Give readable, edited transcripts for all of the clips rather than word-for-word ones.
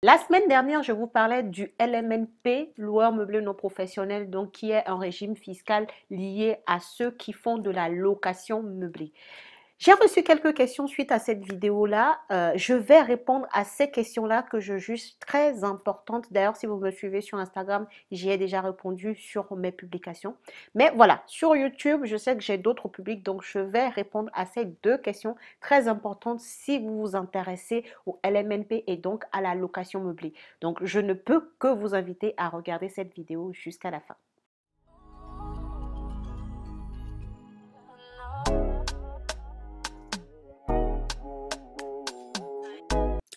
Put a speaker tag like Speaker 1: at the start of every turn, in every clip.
Speaker 1: La semaine dernière, je vous parlais du LMNP, loueur meublé non professionnel, donc qui est un régime fiscal lié à ceux qui font de la location meublée. J'ai reçu quelques questions suite à cette vidéo-là. Je vais répondre à ces questions-là que je juge très importantes. D'ailleurs, si vous me suivez sur Instagram, j'y ai déjà répondu sur mes publications. Mais voilà, sur YouTube, je sais que j'ai d'autres publics, donc je vais répondre à ces deux questions très importantes si vous vous intéressez au LMNP et donc à la location meublée. Donc, je ne peux que vous inviter à regarder cette vidéo jusqu'à la fin.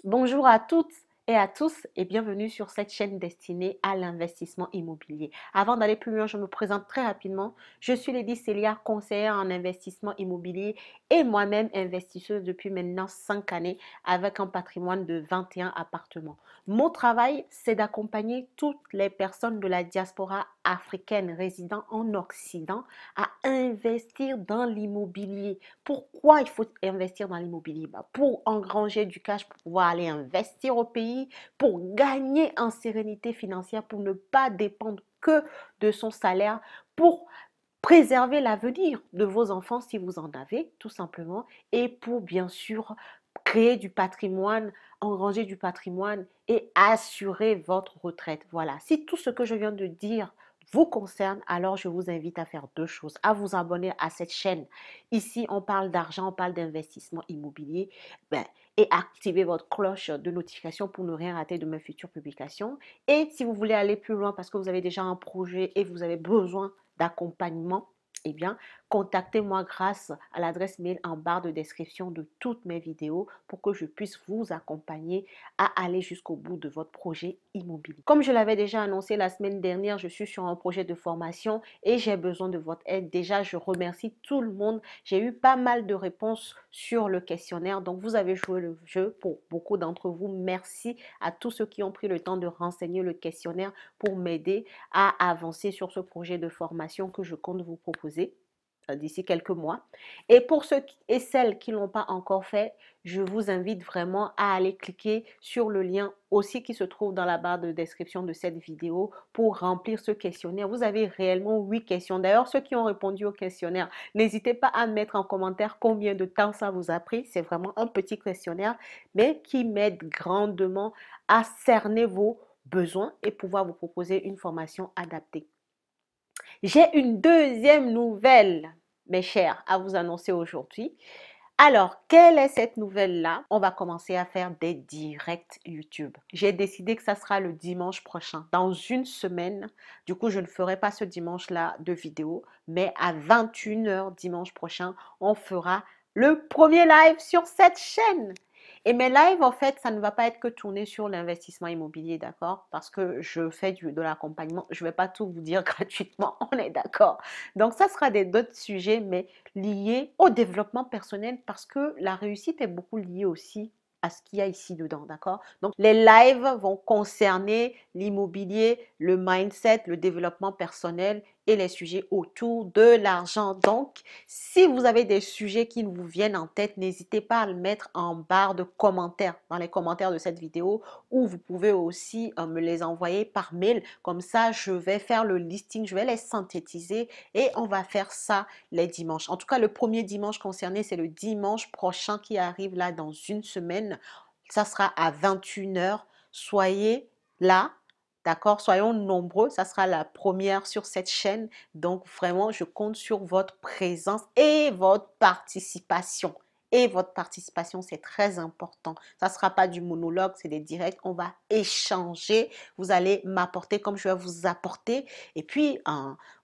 Speaker 1: Bonjour à toutes et à tous et bienvenue sur cette chaîne destinée à l'investissement immobilier. Avant d'aller plus loin, je me présente très rapidement. Je suis Lady Célia, conseillère en investissement immobilier et moi-même investisseuse depuis maintenant 5 années avec un patrimoine de 21 appartements. Mon travail, c'est d'accompagner toutes les personnes de la diaspora africaine résidant en Occident à investir dans l'immobilier. Pourquoi il faut investir dans l'immobilier? Pour engranger du cash, pour pouvoir aller investir au pays, pour gagner en sérénité financière, pour ne pas dépendre que de son salaire, pour préserver l'avenir de vos enfants si vous en avez, tout simplement, et pour bien sûr créer du patrimoine, engranger du patrimoine et assurer votre retraite. Voilà, si tout ce que je viens de dire vous concerne, alors je vous invite à faire deux choses, à vous abonner à cette chaîne. Ici, on parle d'argent, on parle d'investissement immobilier, et activer votre cloche de notification pour ne rien rater de mes futures publications. Et si vous voulez aller plus loin parce que vous avez déjà un projet et vous avez besoin d'accompagnement, eh bien, contactez-moi grâce à l'adresse mail en barre de description de toutes mes vidéos pour que je puisse vous accompagner à aller jusqu'au bout de votre projet immobilier. Comme je l'avais déjà annoncé la semaine dernière, je suis sur un projet de formation et j'ai besoin de votre aide. Déjà, je remercie tout le monde. J'ai eu pas mal de réponses sur le questionnaire. Donc, vous avez joué le jeu pour beaucoup d'entre vous. Merci à tous ceux qui ont pris le temps de renseigner le questionnaire pour m'aider à avancer sur ce projet de formation que je compte vous proposer d'ici quelques mois. Et pour ceux et celles qui ne l'ont pas encore fait, je vous invite vraiment à aller cliquer sur le lien aussi qui se trouve dans la barre de description de cette vidéo pour remplir ce questionnaire. Vous avez réellement 8 questions. D'ailleurs, ceux qui ont répondu au questionnaire, n'hésitez pas à mettre en commentaire combien de temps ça vous a pris. C'est vraiment un petit questionnaire, mais qui m'aide grandement à cerner vos besoins et pouvoir vous proposer une formation adaptée. J'ai une deuxième nouvelle, mes chers, à vous annoncer aujourd'hui. Alors, quelle est cette nouvelle-là? On va commencer à faire des directs YouTube. J'ai décidé que ça sera le dimanche prochain, dans une semaine. Du coup, je ne ferai pas ce dimanche-là de vidéo, mais à 21 h dimanche prochain, on fera le premier live sur cette chaîne. Et mes lives, en fait, ça ne va pas être que tourné sur l'investissement immobilier, d'accord? Parce que je fais de l'accompagnement. Je ne vais pas tout vous dire gratuitement, on est d'accord. Donc, ça sera d'autres sujets, mais liés au développement personnel parce que la réussite est beaucoup liée aussi à ce qu'il y a ici dedans, d'accord? Donc, les lives vont concerner l'immobilier, le mindset, le développement personnel et les sujets autour de l'argent. Donc, si vous avez des sujets qui vous viennent en tête, n'hésitez pas à le mettre en barre de commentaires, dans les commentaires de cette vidéo, ou vous pouvez aussi me les envoyer par mail. Comme ça, je vais faire le listing, je vais les synthétiser et on va faire ça les dimanches. En tout cas, le premier dimanche concerné, c'est le dimanche prochain qui arrive là dans une semaine. Ça sera à 21 h. Soyez là. D'accord? Soyons nombreux. Ça sera la première sur cette chaîne. Donc, vraiment, je compte sur votre présence et votre participation. Et votre participation, c'est très important. Ça ne sera pas du monologue, c'est des directs. On va échanger. Vous allez m'apporter comme je vais vous apporter. Et puis,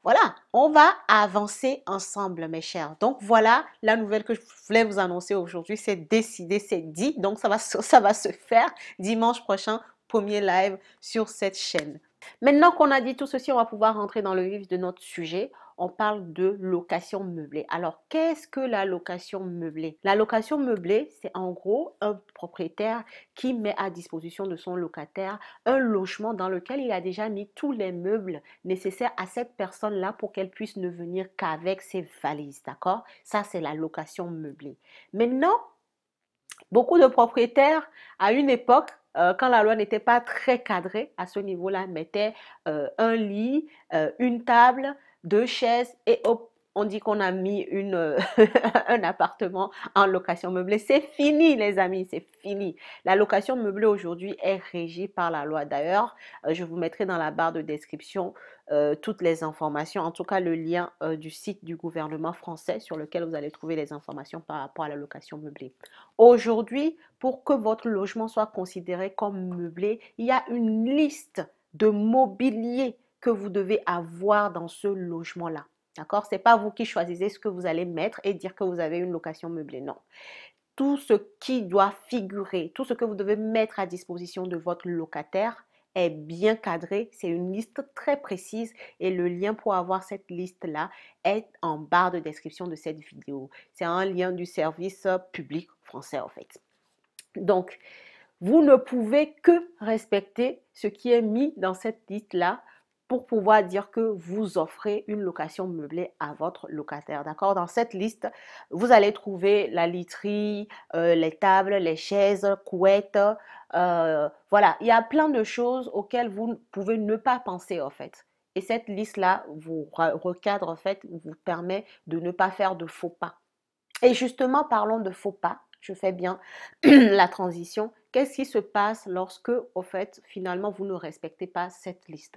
Speaker 1: voilà, on va avancer ensemble, mes chers. Donc, voilà la nouvelle que je voulais vous annoncer aujourd'hui. C'est décidé, c'est dit. Donc, ça va se faire dimanche prochain, premier live sur cette chaîne. Maintenant qu'on a dit tout ceci, on va pouvoir rentrer dans le vif de notre sujet. On parle de location meublée. Alors, qu'est-ce que la location meublée? La location meublée, c'est en gros un propriétaire qui met à disposition de son locataire un logement dans lequel il a déjà mis tous les meubles nécessaires à cette personne-là pour qu'elle puisse ne venir qu'avec ses valises, d'accord? Ça, c'est la location meublée. Maintenant, beaucoup de propriétaires, à une époque, quand la loi n'était pas très cadrée à ce niveau-là, mettait un lit, une table, deux chaises et hop, on dit qu'on a mis un appartement en location meublée. C'est fini, les amis, c'est fini. La location meublée aujourd'hui est régie par la loi. D'ailleurs, je vous mettrai dans la barre de description toutes les informations, en tout cas le lien du site du gouvernement français sur lequel vous allez trouver les informations par rapport à la location meublée. Aujourd'hui, pour que votre logement soit considéré comme meublé, il y a une liste de mobilier que vous devez avoir dans ce logement-là. D'accord? Ce n'est pas vous qui choisissez ce que vous allez mettre et dire que vous avez une location meublée. Non. Tout ce qui doit figurer, tout ce que vous devez mettre à disposition de votre locataire est bien cadré. C'est une liste très précise et le lien pour avoir cette liste-là est en barre de description de cette vidéo. C'est un lien du service public français en fait. Donc, vous ne pouvez que respecter ce qui est mis dans cette liste-là pour pouvoir dire que vous offrez une location meublée à votre locataire. D'accord? Dans cette liste, vous allez trouver la literie, les tables, les chaises, couettes. Voilà, il y a plein de choses auxquelles vous pouvez ne pas penser en fait. Et cette liste-là vous recadre en fait, vous permet de ne pas faire de faux pas. Et justement, parlons de faux pas. Je fais bien la transition. Qu'est-ce qui se passe lorsque, au fait, finalement, vous ne respectez pas cette liste?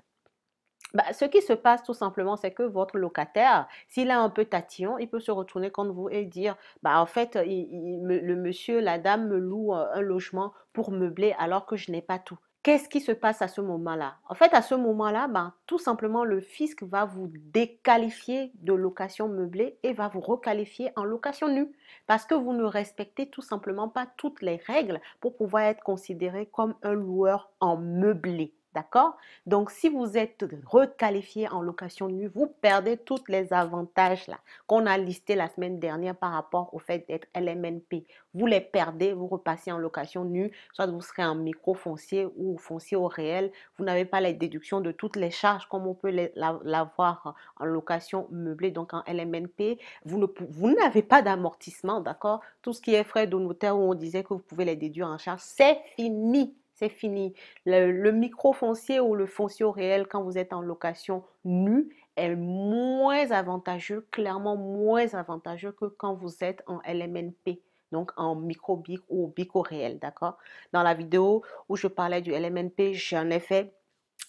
Speaker 1: Ce qui se passe tout simplement, c'est que votre locataire, s'il a un peu tatillon, il peut se retourner contre vous et dire, en fait, le monsieur, la dame me loue un logement pour meubler alors que je n'ai pas tout. Qu'est-ce qui se passe à ce moment-là? En fait, à ce moment-là, tout simplement, le fisc va vous déqualifier de location meublée et va vous requalifier en location nue parce que vous ne respectez tout simplement pas toutes les règles pour pouvoir être considéré comme un loueur en meublé. D'accord? Donc, si vous êtes requalifié en location nue, vous perdez tous les avantages là qu'on a listés la semaine dernière par rapport au fait d'être LMNP. Vous les perdez, vous repassez en location nue, soit vous serez en micro-foncier ou foncier au réel. Vous n'avez pas les déductions de toutes les charges comme on peut l'avoir en location meublée, donc en LMNP. Vous n'avez pas d'amortissement, d'accord? Tout ce qui est frais de notaire où on disait que vous pouvez les déduire en charge, c'est fini. C'est fini. Le micro-foncier ou le foncier au réel, quand vous êtes en location nue, est moins avantageux, clairement moins avantageux que quand vous êtes en LMNP, donc en micro-BIC ou BIC au réel, d'accord? Dans la vidéo où je parlais du LMNP, j'en ai fait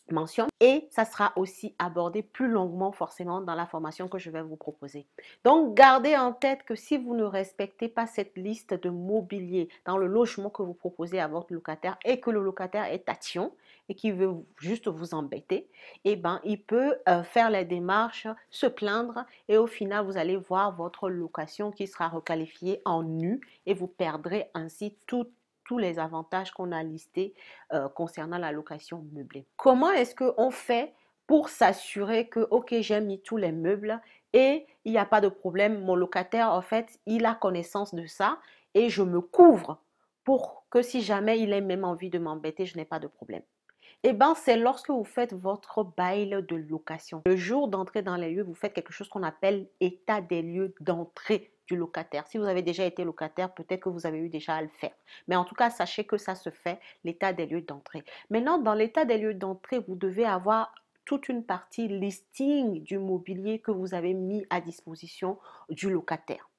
Speaker 1: mention et ça sera aussi abordé plus longuement forcément dans la formation que je vais vous proposer. Donc, gardez en tête que si vous ne respectez pas cette liste de mobilier dans le logement que vous proposez à votre locataire et que le locataire est tatillon et qui veut juste vous embêter, il peut faire les démarches, se plaindre et au final, vous allez voir votre location qui sera requalifiée en nue et vous perdrez ainsi tous les avantages qu'on a listés concernant la location meublée. Comment est-ce qu'on fait pour s'assurer que, ok, j'ai mis tous les meubles et il n'y a pas de problème, mon locataire, en fait, il a connaissance de ça et je me couvre pour que si jamais il a même envie de m'embêter, je n'ai pas de problème. C'est lorsque vous faites votre bail de location. Le jour d'entrée dans les lieux, vous faites quelque chose qu'on appelle état des lieux d'entrée du locataire. Si vous avez déjà été locataire, peut-être que vous avez eu déjà à le faire. Mais en tout cas, sachez que ça se fait, l'état des lieux d'entrée. Maintenant, dans l'état des lieux d'entrée, vous devez avoir toute une partie listing du mobilier que vous avez mis à disposition du locataire.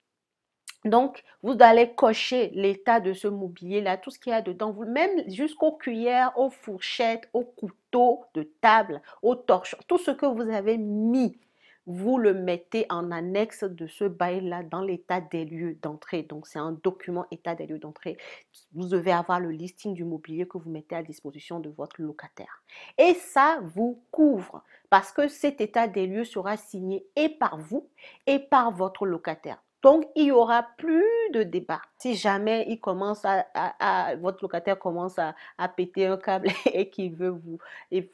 Speaker 1: Donc, vous allez cocher l'état de ce mobilier-là, tout ce qu'il y a dedans, même jusqu'aux cuillères, aux fourchettes, aux couteaux de table, aux torches, tout ce que vous avez mis, vous le mettez en annexe de ce bail-là dans l'état des lieux d'entrée. Donc, c'est un document état des lieux d'entrée. Vous devez avoir le listing du mobilier que vous mettez à disposition de votre locataire. Et ça vous couvre parce que cet état des lieux sera signé et par vous et par votre locataire. Donc, il n'y aura plus de débat. Si jamais votre locataire commence à péter un câble et qu'il veut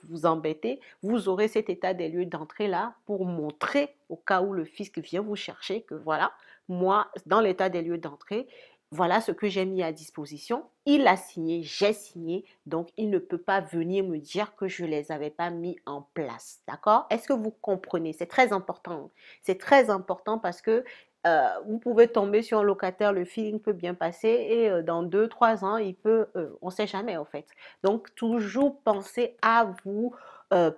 Speaker 1: vous embêter, vous aurez cet état des lieux d'entrée là pour montrer au cas où le fisc vient vous chercher que voilà, moi, dans l'état des lieux d'entrée, voilà ce que j'ai mis à disposition. Il a signé, j'ai signé, donc il ne peut pas venir me dire que je ne les avais pas mis en place. D'accord? Est-ce que vous comprenez? C'est très important. C'est très important parce que vous pouvez tomber sur un locataire, le feeling peut bien passer et dans 2, 3 ans, on ne sait jamais en fait. Donc, toujours pensez à vous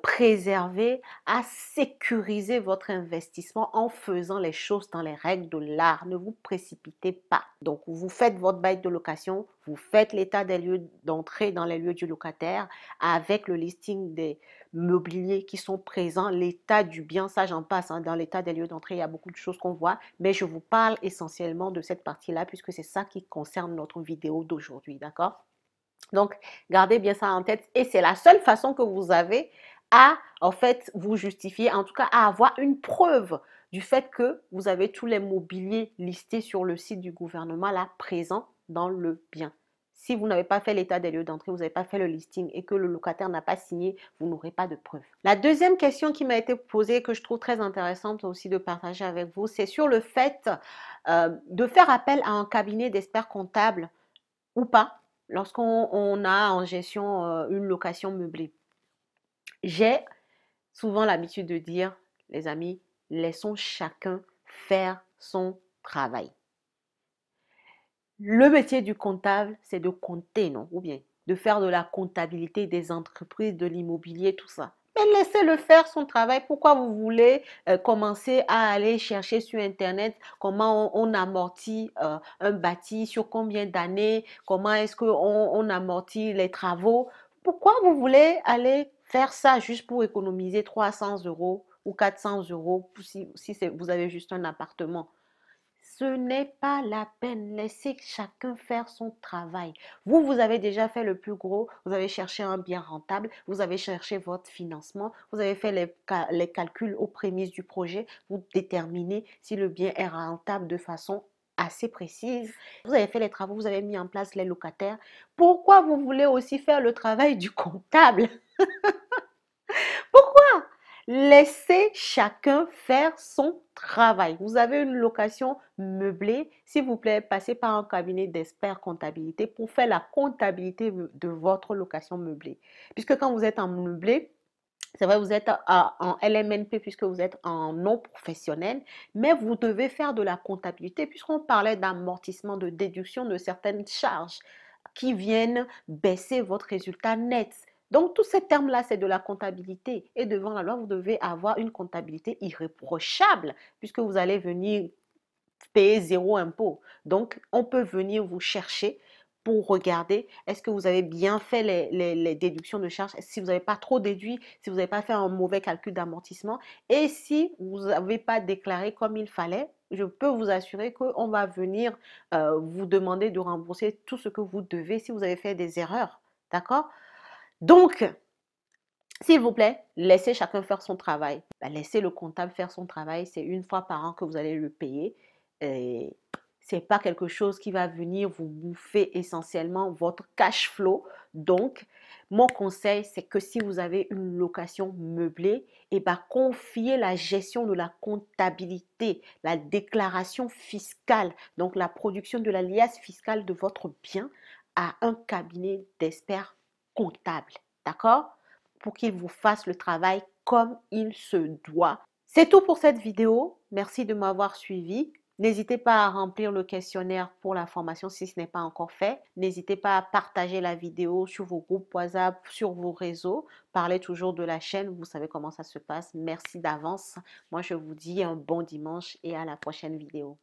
Speaker 1: préserver, à sécuriser votre investissement en faisant les choses dans les règles de l'art. Ne vous précipitez pas. Donc, vous faites votre bail de location, vous faites l'état des lieux d'entrée dans les lieux du locataire avec le listing des mobiliers qui sont présents, l'état du bien, ça j'en passe. Hein. Dans l'état des lieux d'entrée, il y a beaucoup de choses qu'on voit, mais je vous parle essentiellement de cette partie-là puisque c'est ça qui concerne notre vidéo d'aujourd'hui, d'accord? Donc, gardez bien ça en tête et c'est la seule façon que vous avez à, en fait, vous justifier, en tout cas, à avoir une preuve du fait que vous avez tous les mobiliers listés sur le site du gouvernement, là, présents dans le bien. Si vous n'avez pas fait l'état des lieux d'entrée, vous n'avez pas fait le listing et que le locataire n'a pas signé, vous n'aurez pas de preuve. La deuxième question qui m'a été posée, et que je trouve très intéressante aussi de partager avec vous, c'est sur le fait de faire appel à un cabinet d'experts comptables ou pas lorsqu'on a en gestion une location meublée. J'ai souvent l'habitude de dire, les amis, laissons chacun faire son travail. Le métier du comptable, c'est de compter, non? Ou bien de faire de la comptabilité des entreprises, de l'immobilier, tout ça. Mais laissez-le faire son travail. Pourquoi vous voulez commencer à aller chercher sur Internet comment on amortit un bâti, sur combien d'années, comment est-ce qu'on amortit les travaux? Pourquoi vous voulez aller faire ça juste pour économiser 300 euros ou 400 euros si vous avez juste un appartement? Ce n'est pas la peine. Laissez chacun faire son travail. Vous, vous avez déjà fait le plus gros. Vous avez cherché un bien rentable. Vous avez cherché votre financement. Vous avez fait les calculs aux prémices du projet. Vous déterminez si le bien est rentable de façon assez précise. Vous avez fait les travaux. Vous avez mis en place les locataires. Pourquoi vous voulez aussi faire le travail du comptable? Pourquoi? Laissez chacun faire son travail. Vous avez une location meublée, s'il vous plaît, passez par un cabinet d'experts comptabilité pour faire la comptabilité de votre location meublée. Puisque quand vous êtes en meublé, c'est vrai, vous êtes en LMNP puisque vous êtes en non professionnel, mais vous devez faire de la comptabilité puisqu'on parlait d'amortissement, de déduction de certaines charges qui viennent baisser votre résultat net. Donc, tous ces termes-là, c'est de la comptabilité. Et devant la loi, vous devez avoir une comptabilité irréprochable puisque vous allez venir payer zéro impôt. Donc, on peut venir vous chercher pour regarder est-ce que vous avez bien fait les déductions de charges, si vous n'avez pas trop déduit, si vous n'avez pas fait un mauvais calcul d'amortissement et si vous n'avez pas déclaré comme il fallait, je peux vous assurer qu'on va venir vous demander de rembourser tout ce que vous devez si vous avez fait des erreurs. D'accord? Donc, s'il vous plaît, laissez chacun faire son travail. Laissez le comptable faire son travail. C'est une fois par an que vous allez le payer. Ce n'est pas quelque chose qui va venir vous bouffer essentiellement votre cash flow. Donc, mon conseil, c'est que si vous avez une location meublée, confiez la gestion de la comptabilité, la déclaration fiscale, donc la production de la liasse fiscale de votre bien à un cabinet d'experts comptables. D'accord? Pour qu'il vous fasse le travail comme il se doit. C'est tout pour cette vidéo. Merci de m'avoir suivi. N'hésitez pas à remplir le questionnaire pour la formation si ce n'est pas encore fait. N'hésitez pas à partager la vidéo sur vos groupes WhatsApp, sur vos réseaux. Parlez toujours de la chaîne, vous savez comment ça se passe. Merci d'avance. Moi, je vous dis un bon dimanche et à la prochaine vidéo.